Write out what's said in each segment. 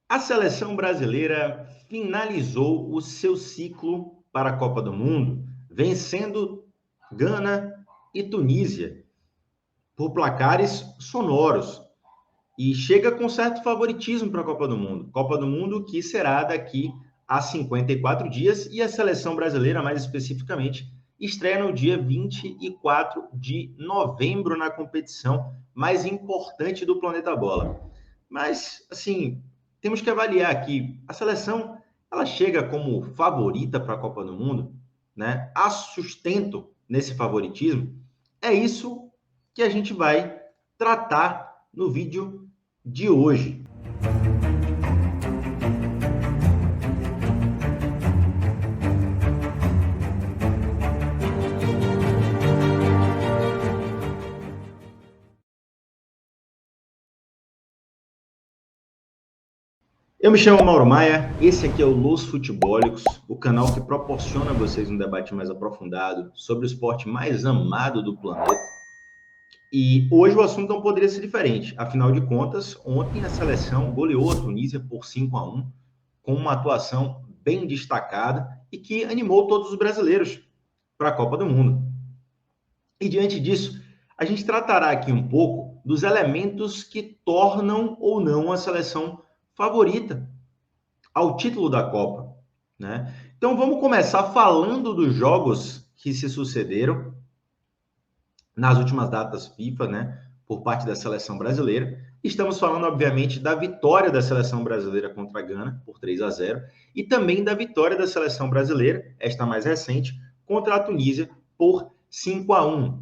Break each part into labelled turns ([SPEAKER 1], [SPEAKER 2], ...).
[SPEAKER 1] A seleção brasileira finalizou o seu ciclo para a Copa do Mundo, vencendo Gana e Tunísia por placares sonoros e chega com certo favoritismo para a Copa do Mundo. Copa do Mundo que será daqui a 54 dias e a seleção brasileira, mais especificamente, estreia no dia 24 de novembro na competição mais importante do planeta bola. Mas, assim, temos que avaliar aqui. A seleção, ela chega como favorita para a Copa do Mundo, né? Há sustento nesse favoritismo. É isso que a gente vai tratar no vídeo de hoje. Eu me chamo Mauro Maia, esse aqui é o Los Futebólicos, o canal que proporciona a vocês um debate mais aprofundado sobre o esporte mais amado do planeta. E hoje o assunto não poderia ser diferente. Afinal de contas, ontem a seleção goleou a Tunísia por 5-1, com uma atuação bem destacada e que animou todos os brasileiros para a Copa do Mundo. E diante disso, a gente tratará aqui um pouco dos elementos que tornam ou não a seleção favorita ao título da Copa, né? Então vamos começar falando dos jogos que se sucederam nas últimas datas FIFA, né, por parte da seleção brasileira. Estamos falando, obviamente, da vitória da seleção brasileira contra a Gana por 3-0 e também da vitória da seleção brasileira, esta mais recente, contra a Tunísia por 5-1,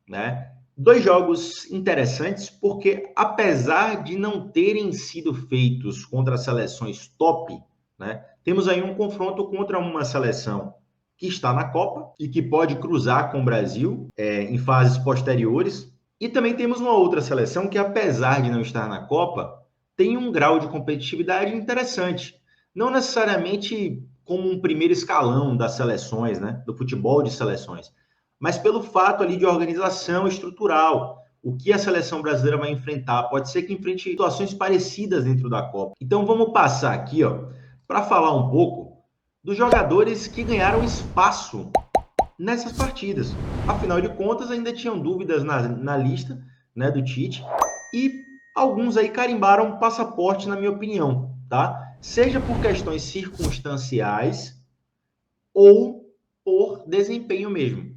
[SPEAKER 1] né? Dois jogos interessantes porque, apesar de não terem sido feitos contra seleções top, né, temos aí um confronto contra uma seleção que está na Copa e que pode cruzar com o Brasil em fases posteriores. E também temos uma outra seleção que, apesar de não estar na Copa, tem um grau de competitividade interessante. Não necessariamente como um primeiro escalão das seleções, né, do futebol de seleções, mas pelo fato ali de organização estrutural. O que a seleção brasileira vai enfrentar? Pode ser que enfrente situações parecidas dentro da Copa. Então vamos passar aqui, ó, para falar um pouco dos jogadores que ganharam espaço nessas partidas. Afinal de contas, ainda tinham dúvidas na lista, né, do Tite e alguns aí carimbaram passaporte, na minha opinião, tá? Seja por questões circunstanciais ou por desempenho mesmo.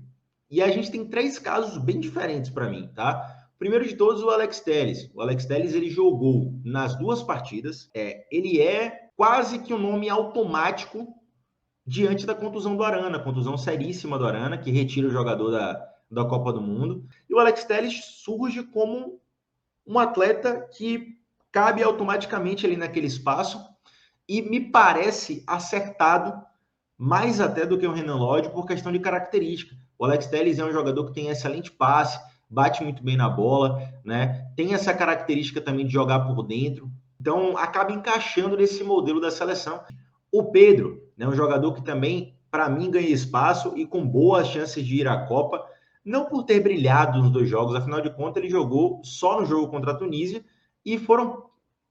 [SPEAKER 1] E a gente tem três casos bem diferentes para mim, tá? Primeiro de todos, o Alex Telles. O Alex Telles, ele jogou nas duas partidas. Ele é quase que um nome automático diante da contusão do Arana, contusão seríssima do Arana, que retira o jogador da Copa do Mundo. E o Alex Telles surge como um atleta que cabe automaticamente ali naquele espaço e me parece acertado mais até do que o Renan Lodge por questão de característica. O Alex Telles é um jogador que tem excelente passe, bate muito bem na bola, né? Tem essa característica também de jogar por dentro. Então, acaba encaixando nesse modelo da seleção. O Pedro, né, um jogador que também, para mim, ganha espaço e com boas chances de ir à Copa, não por ter brilhado nos dois jogos, afinal de contas, ele jogou só no jogo contra a Tunísia e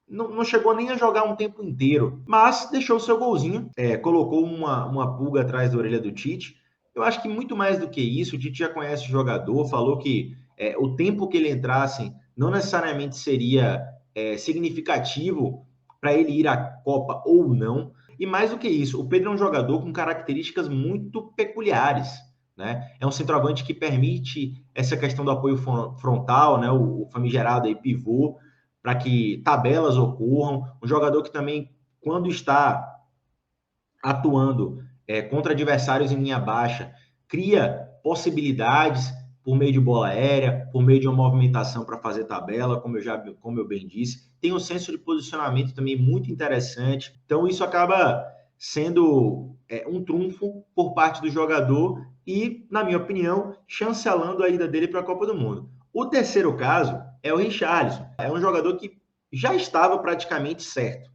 [SPEAKER 1] não chegou nem a jogar um tempo inteiro, mas deixou o seu golzinho, colocou uma pulga atrás da orelha do Tite. Eu acho que muito mais do que isso, o Tite já conhece o jogador, falou que o tempo que ele entrasse não necessariamente seria significativo para ele ir à Copa ou não. E mais do que isso, o Pedro é um jogador com características muito peculiares, né? É um centroavante que permite essa questão do apoio frontal, né? O famigerado aí pivô, para que tabelas ocorram. Um jogador que também, quando está atuando contra adversários em linha baixa, cria possibilidades por meio de bola aérea, por meio de uma movimentação para fazer tabela, como eu bem disse. Tem um senso de posicionamento também muito interessante. Então, isso acaba sendo um trunfo por parte do jogador e, na minha opinião, chancelando a ida dele para a Copa do Mundo. O terceiro caso é o Richarlison. É um jogador que já estava praticamente certo,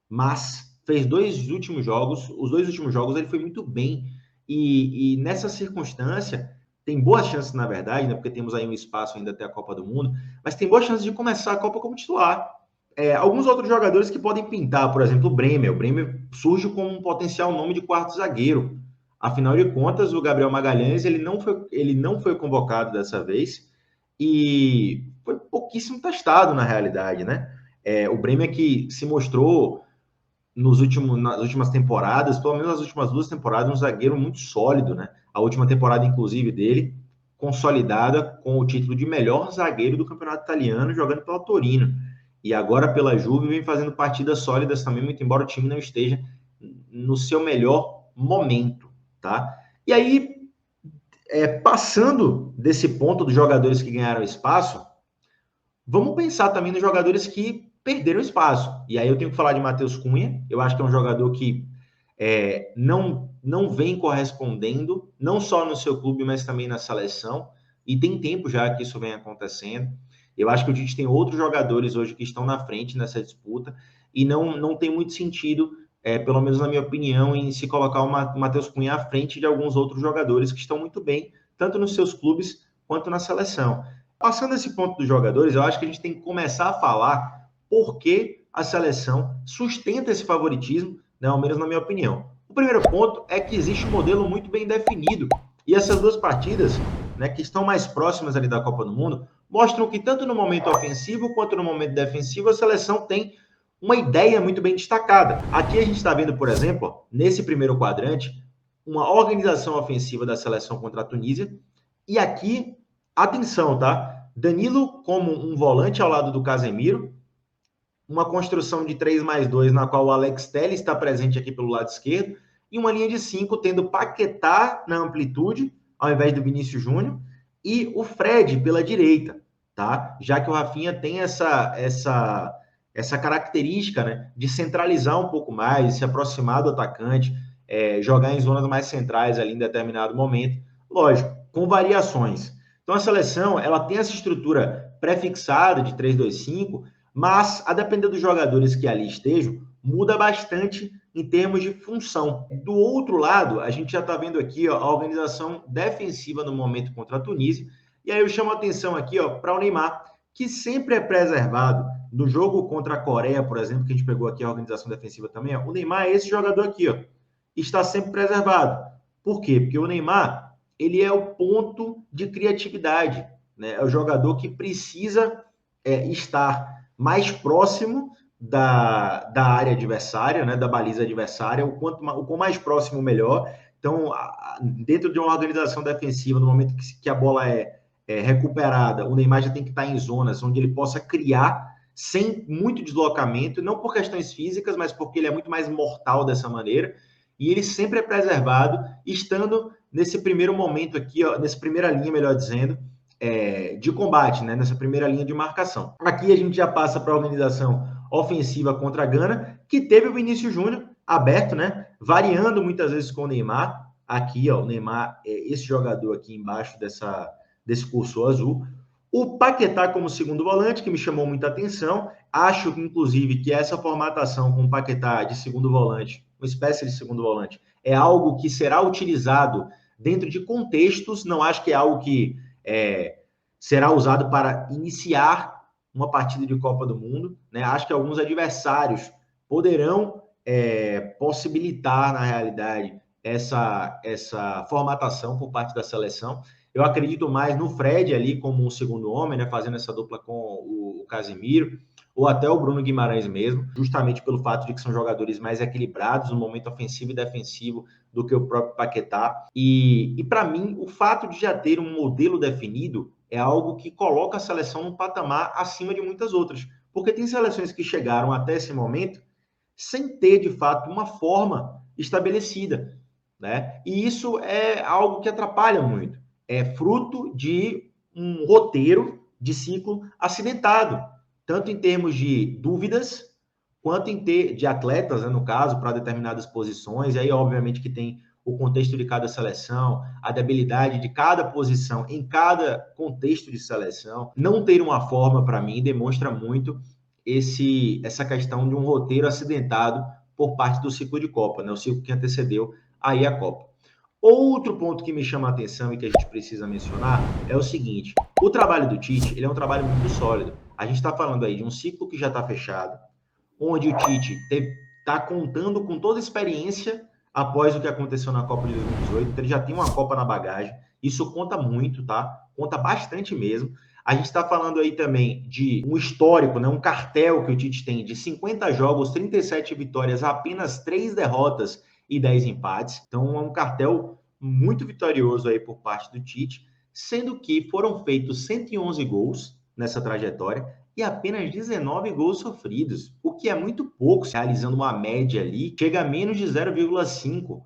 [SPEAKER 1] mas fez os dois últimos jogos ele foi muito bem, e nessa circunstância tem boas chances, na verdade, né, porque temos aí um espaço ainda até a Copa do Mundo, mas tem boas chances de começar a Copa como titular. alguns outros jogadores que podem pintar, por exemplo, o Bremer. O Bremer surge como um potencial nome de quarto zagueiro. Afinal de contas, o Gabriel Magalhães ele não foi convocado dessa vez e foi pouquíssimo testado na realidade, né? O Bremer que se mostrou nas últimas temporadas, pelo menos nas últimas 2 temporadas, um zagueiro muito sólido, né? A última temporada, inclusive, dele, consolidada com o título de melhor zagueiro do campeonato italiano, jogando pela Torino. E agora pela Juve vem fazendo partidas sólidas também, muito embora o time não esteja no seu melhor momento, tá? E aí, passando desse ponto dos jogadores que ganharam espaço, vamos pensar também nos jogadores que perderam espaço. E aí eu tenho que falar de Matheus Cunha. Eu acho que é um jogador que não vem correspondendo, não só no seu clube, mas também na seleção. E tem tempo já que isso vem acontecendo. Eu acho que a gente tem outros jogadores hoje que estão na frente nessa disputa e não tem muito sentido, pelo menos na minha opinião, em se colocar o Matheus Cunha à frente de alguns outros jogadores que estão muito bem, tanto nos seus clubes quanto na seleção. Passando esse ponto dos jogadores, eu acho que a gente tem que começar a falar por que a seleção sustenta esse favoritismo, né, ao menos na minha opinião. O primeiro ponto é que existe um modelo muito bem definido e essas 2 partidas, né, que estão mais próximas ali da Copa do Mundo, mostram que tanto no momento ofensivo quanto no momento defensivo a seleção tem uma ideia muito bem destacada. Aqui a gente está vendo, por exemplo, nesse primeiro quadrante, uma organização ofensiva da seleção contra a Tunísia e aqui atenção, tá? Danilo como um volante ao lado do Casemiro, uma construção de 3+2, na qual o Alex Telles está presente aqui pelo lado esquerdo, e uma linha de 5, tendo Paquetá na amplitude, ao invés do Vinícius Júnior, e o Fred pela direita, tá? Já que o Rafinha tem essa característica, né, de centralizar um pouco mais, se aproximar do atacante, jogar em zonas mais centrais ali em determinado momento, lógico, com variações. Então a seleção, ela tem essa estrutura pré-fixada de 3-2-5, mas a depender dos jogadores que ali estejam, muda bastante em termos de função. Do outro lado, a gente já está vendo aqui a organização defensiva no momento contra a Tunísia, e aí eu chamo a atenção aqui para o Neymar, que sempre é preservado. No jogo contra a Coreia, por exemplo, que a gente pegou aqui a organização defensiva também, o Neymar é esse jogador aqui, está sempre preservado. Por quê? Porque o Neymar, ele é o ponto de criatividade, né? É o jogador que precisa estar mais próximo da área adversária, né, da baliza adversária, o quanto mais próximo, melhor. Então, dentro de uma organização defensiva, no momento que a bola é recuperada, o Neymar já tem que estar em zonas onde ele possa criar sem muito deslocamento, não por questões físicas, mas porque ele é muito mais mortal dessa maneira, e ele sempre é preservado, estando nesse primeiro momento aqui, nessa primeira linha, melhor dizendo, de combate, né, nessa primeira linha de marcação. Aqui a gente já passa para a organização ofensiva contra a Gana, que teve o Vinícius Júnior aberto, né, variando muitas vezes com o Neymar. Aqui, o Neymar é esse jogador aqui embaixo desse cursor azul. O Paquetá como segundo volante, que me chamou muita atenção. Acho, inclusive, que essa formatação com o Paquetá de segundo volante, uma espécie de segundo volante, é algo que será utilizado dentro de contextos. Não acho que é algo que será usado para iniciar uma partida de Copa do Mundo, né? Acho que alguns adversários poderão possibilitar, na realidade, essa formatação por parte da seleção. Eu acredito mais no Fred ali como um segundo homem, né? Fazendo essa dupla com o Casemiro, ou até o Bruno Guimarães mesmo, justamente pelo fato de que são jogadores mais equilibrados no momento ofensivo e defensivo do que o próprio Paquetá. E para mim, o fato de já ter um modelo definido é algo que coloca a seleção num patamar acima de muitas outras. Porque tem seleções que chegaram até esse momento sem ter, de fato, uma forma estabelecida, né? E isso é algo que atrapalha muito. É fruto de um roteiro de ciclo acidentado, tanto em termos de dúvidas, quanto de atletas, né, no caso, para determinadas posições. E aí, obviamente, que tem o contexto de cada seleção, a habilidade de cada posição em cada contexto de seleção. Não ter uma forma, para mim, demonstra muito essa questão de um roteiro acidentado por parte do ciclo de Copa, né? O ciclo que antecedeu aí a Copa. Outro ponto que me chama a atenção e que a gente precisa mencionar é o seguinte: o trabalho do Tite, ele é um trabalho muito sólido. A gente está falando aí de um ciclo que já está fechado, onde o Tite está contando com toda a experiência após o que aconteceu na Copa de 2018, então ele já tem uma Copa na bagagem, isso conta muito, tá? Conta bastante mesmo. A gente está falando aí também de um histórico, né? Um cartel que o Tite tem de 50 jogos, 37 vitórias, apenas 3 derrotas e 10 empates. Então é um cartel muito vitorioso aí por parte do Tite, sendo que foram feitos 111 gols nessa trajetória e apenas 19 gols sofridos, o que é muito pouco, realizando uma média ali, chega a menos de 0,5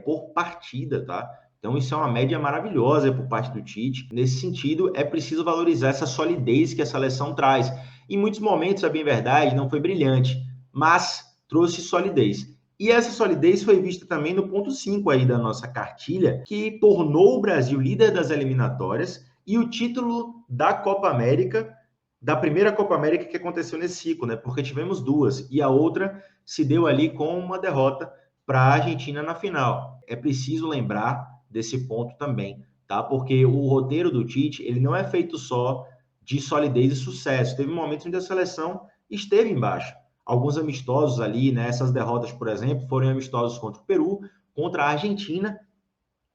[SPEAKER 1] por partida, tá? Então isso é uma média maravilhosa por parte do Tite. Nesse sentido, é preciso valorizar essa solidez que a seleção traz. Em muitos momentos, a bem verdade, não foi brilhante, mas trouxe solidez. E essa solidez foi vista também no ponto 5 aí da nossa cartilha, que tornou o Brasil líder das eliminatórias e o título da Copa América, da primeira Copa América que aconteceu nesse ciclo, né? Porque tivemos duas, e a outra se deu ali com uma derrota para a Argentina na final. É preciso lembrar desse ponto também, tá? Porque o roteiro do Tite, ele não é feito só de solidez e sucesso. Teve momentos onde a seleção esteve embaixo. Alguns amistosos ali, né? Essas derrotas, por exemplo, foram amistosos contra o Peru, contra a Argentina,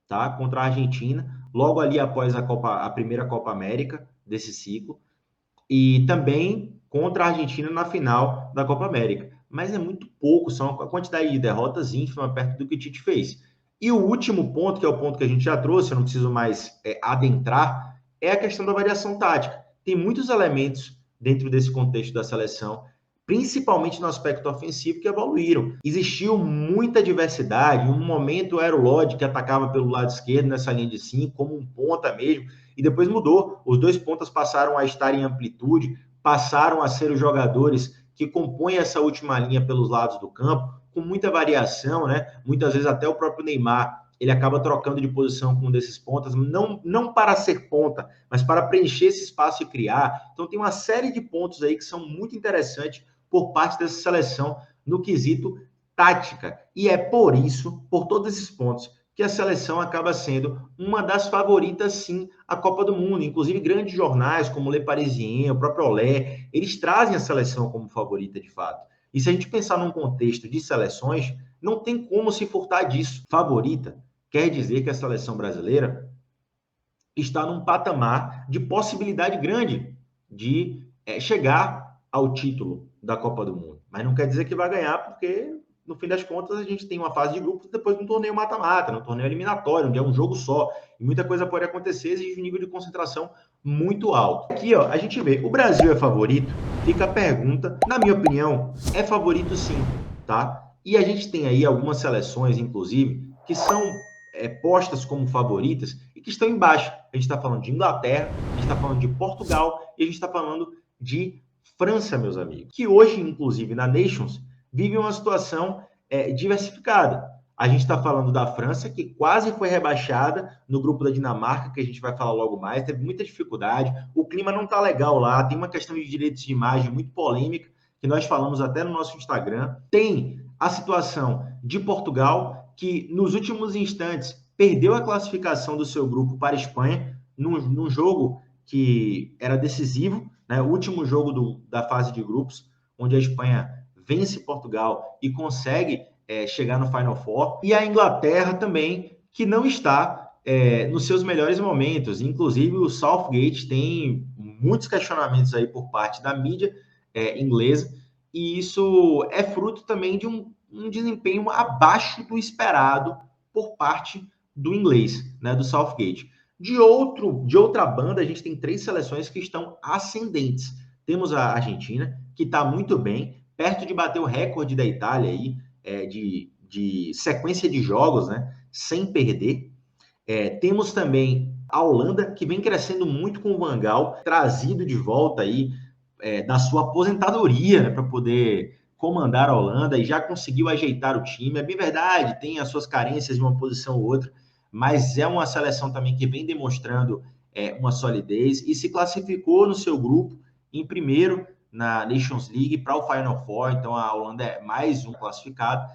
[SPEAKER 1] tá? Contra a Argentina, logo ali após a primeira Copa América desse ciclo, e também contra a Argentina na final da Copa América. Mas é muito pouco, são a quantidade de derrotas ínfima perto do que o Tite fez. E o último ponto, que é o ponto que a gente já trouxe, eu não preciso mais adentrar, é a questão da variação tática. Tem muitos elementos dentro desse contexto da seleção, principalmente no aspecto ofensivo, que evoluíram. Existiu muita diversidade. Em um momento era o Lodi, que atacava pelo lado esquerdo, nessa linha de 5, como um ponta mesmo, e depois mudou. Os dois pontas passaram a estar em amplitude, passaram a ser os jogadores que compõem essa última linha pelos lados do campo, com muita variação, né? Muitas vezes até o próprio Neymar, ele acaba trocando de posição com um desses pontas, não para ser ponta, mas para preencher esse espaço e criar. Então tem uma série de pontos aí que são muito interessantes por parte dessa seleção no quesito tática. E é por isso, por todos esses pontos, que a seleção acaba sendo uma das favoritas, sim, à Copa do Mundo. Inclusive, grandes jornais como o Le Parisien, o próprio Olé, eles trazem a seleção como favorita de fato. E se a gente pensar num contexto de seleções, não tem como se furtar disso. Favorita quer dizer que a seleção brasileira está num patamar de possibilidade grande de chegar ao título da Copa do Mundo. Mas não quer dizer que vai ganhar, porque no fim das contas a gente tem uma fase de grupos, depois um torneio mata-mata, um torneio eliminatório, onde é um jogo só, e muita coisa pode acontecer, exige um nível de concentração muito alto. Aqui, ó, a gente vê, o Brasil é favorito, fica a pergunta, na minha opinião, é favorito sim, tá? E a gente tem aí algumas seleções, inclusive, que são postas como favoritas e que estão embaixo. A gente está falando de Inglaterra, a gente está falando de Portugal e a gente está falando de França, meus amigos, que hoje, inclusive, na Nations, vive uma situação diversificada. A gente está falando da França, que quase foi rebaixada no grupo da Dinamarca, que a gente vai falar logo mais, teve muita dificuldade, o clima não está legal lá, tem uma questão de direitos de imagem muito polêmica, que nós falamos até no nosso Instagram. Tem a situação de Portugal, que nos últimos instantes perdeu a classificação do seu grupo para a Espanha, num jogo que era decisivo, né? O último jogo da fase de grupos, onde a Espanha vence Portugal e consegue chegar no Final Four. E a Inglaterra também, que não está nos seus melhores momentos. Inclusive, o Southgate tem muitos questionamentos aí por parte da mídia inglesa, e isso é fruto também de um desempenho abaixo do esperado por parte do inglês, né, do Southgate. De outra banda, a gente tem 3 seleções que estão ascendentes. Temos a Argentina, que está muito bem, perto de bater o recorde da Itália aí, de sequência de jogos, né, sem perder. Temos também a Holanda, que vem crescendo muito com o Van Gaal, trazido de volta aí da sua aposentadoria, né, para poder comandar a Holanda, e já conseguiu ajeitar o time. É bem verdade, tem as suas carências de uma posição ou outra, mas é uma seleção também que vem demonstrando uma solidez e se classificou no seu grupo em primeiro na Nations League para o Final Four. Então a Holanda é mais um classificado.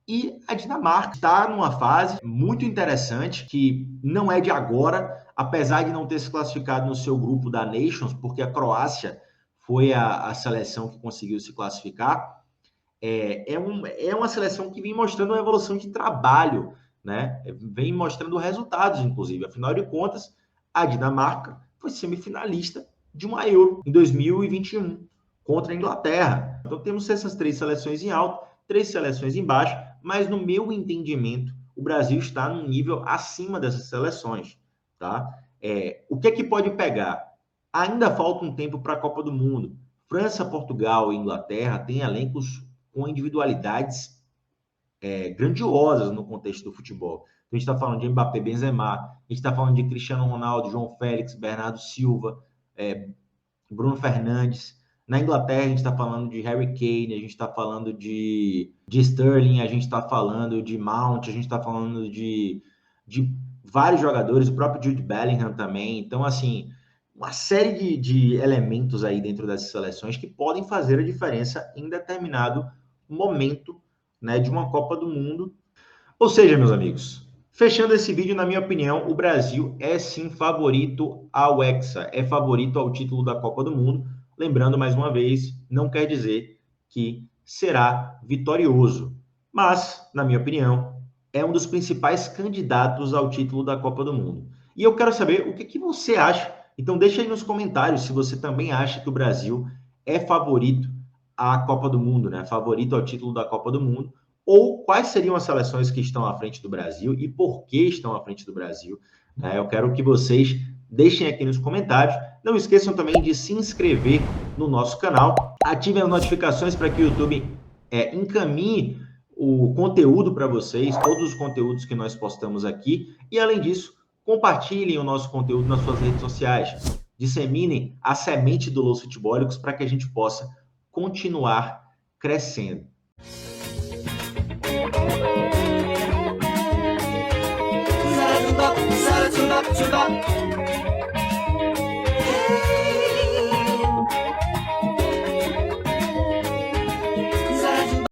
[SPEAKER 1] E a Dinamarca está numa fase muito interessante, que não é de agora, apesar de não ter se classificado no seu grupo da Nations, porque a Croácia foi a seleção que conseguiu se classificar. É uma seleção que vem mostrando uma evolução de trabalho, né? Vem mostrando resultados, inclusive. Afinal de contas, a Dinamarca foi semifinalista de uma Euro em 2021 contra a Inglaterra. Então temos essas 3 seleções em alto, 3 seleções em baixo, mas no meu entendimento, o Brasil está num nível acima dessas seleções, tá? O que é que pode pegar? Ainda falta um tempo para a Copa do Mundo. França, Portugal e Inglaterra têm elencos com individualidades grandiosas no contexto do futebol. Então, a gente está falando de Mbappé, Benzema, a gente está falando de Cristiano Ronaldo, João Félix, Bernardo Silva, Bruno Fernandes. Na Inglaterra, a gente está falando de Harry Kane, a gente está falando de Sterling, a gente está falando de Mount, a gente está falando de vários jogadores, o próprio Jude Bellingham também. Então, assim, uma série de elementos aí dentro dessas seleções que podem fazer a diferença em determinado momento, né, de uma Copa do Mundo. Ou seja, meus amigos, fechando esse vídeo, na minha opinião, o Brasil é sim favorito ao Hexa, é favorito ao título da Copa do Mundo. Lembrando, mais uma vez, não quer dizer que será vitorioso, mas, na minha opinião, é um dos principais candidatos ao título da Copa do Mundo. E eu quero saber o que você acha. Então deixa aí nos comentários se você também acha que o Brasil é favorito à Copa do Mundo, né? Favorito ao título da Copa do Mundo, ou quais seriam as seleções que estão à frente do Brasil e por que estão à frente do Brasil, né? Eu quero que vocês deixem aqui nos comentários. Não esqueçam também de se inscrever no nosso canal, ativem as notificações para que o YouTube encaminhe o conteúdo para vocês, todos os conteúdos que nós postamos aqui, e além disso, compartilhem o nosso conteúdo nas suas redes sociais, disseminem a semente do Los Futebólicos para que a gente possa continuar crescendo. Zara,